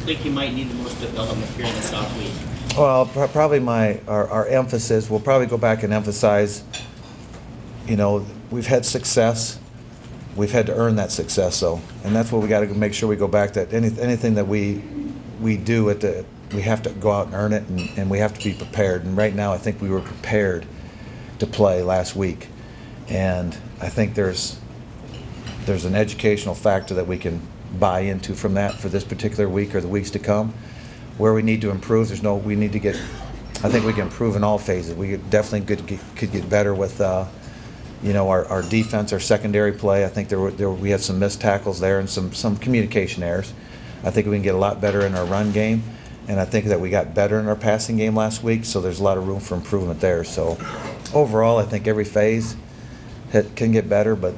think you might need the most development here in this off week? Well, probably our emphasis, we'll probably go back and emphasize, we've had success. We've had to earn that success, though. And that's what we got to make sure we go back to. Anything that we do, we have to go out and earn it, and we have to be prepared. And right now, I think we were prepared to play last week. And I think there's an educational factor that we can buy into from that for this particular week or the weeks to come. Where we need to improve, I think we can improve in all phases. We definitely could get better with, our defense, our secondary play. I think we had some missed tackles there and some communication errors. I think we can get a lot better in our run game, and I think that we got better in our passing game last week, so there's a lot of room for improvement there. So overall, I think every phase can get better, but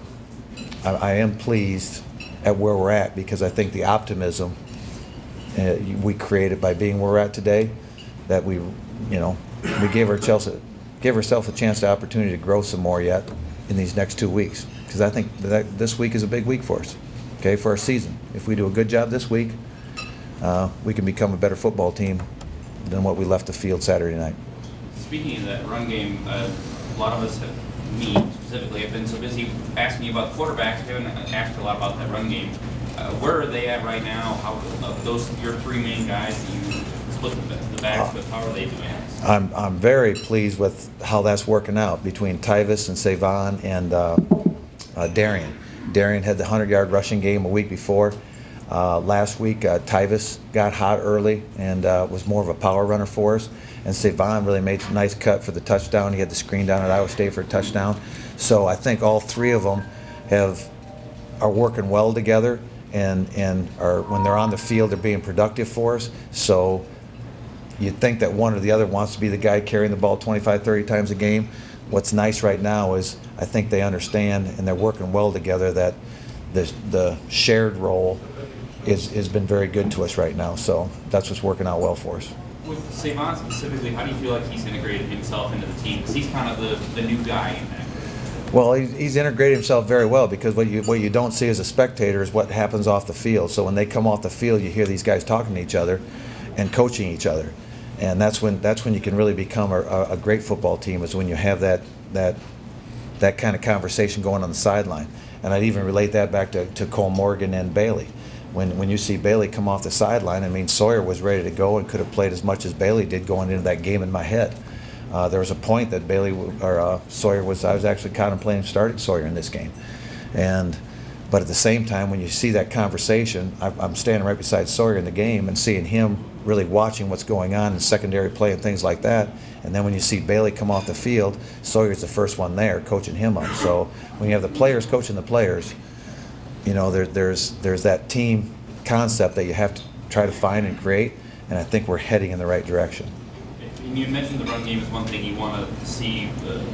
I am pleased at where we're at, because I think the optimism we created by being where we're at today, that we gave ourselves a chance, the opportunity to grow some more yet in these next 2 weeks, because I think that this week is a big week for us, okay, for our season. If we do a good job this week, we can become a better football team than what we left the field Saturday night. Speaking of that run game, a lot of us me specifically, have been so busy asking you about quarterbacks, we haven't asked a lot about that run game. Where are they at right now? How of those your three main guys that you split the backs with? How are they doing? I'm very pleased with how that's working out between Tyvis and Savon and Darian. Darian had the 100-yard rushing game a week before. Last week, Tyvis got hot early and was more of a power runner for us. And Savon really made a nice cut for the touchdown. He had the screen down at Iowa State for a touchdown. So I think all three of them are working well together, and are, when they're on the field, they're being productive for us. So you'd think that one or the other wants to be the guy carrying the ball 25, 30 times a game. What's nice right now is I think they understand, and they're working well together, that the shared role has been very good to us right now. So that's what's working out well for us. With Savon specifically, how do you feel like he's integrated himself into the team? Because he's kind of the new guy in that. Well, he's integrated himself very well, because what you don't see as a spectator is what happens off the field. So when they come off the field, you hear these guys talking to each other and coaching each other, and that's when you can really become a great football team, is when you have that kind of conversation going on the sideline. And I'd even relate that back to Cole Morgan and Bailey. When you see Bailey come off the sideline, I mean, Sawyer was ready to go and could have played as much as Bailey did going into that game in my head. There was a point that Sawyer was, I was actually contemplating starting Sawyer in this game. But at the same time, when you see that conversation, I'm standing right beside Sawyer in the game and seeing him really watching what's going on in secondary play and things like that. And then when you see Bailey come off the field, Sawyer's the first one there coaching him up. So when you have the players coaching the players, there's that team concept that you have to try to find and create, and I think we're heading in the right direction. You mentioned the run game is one thing you want to see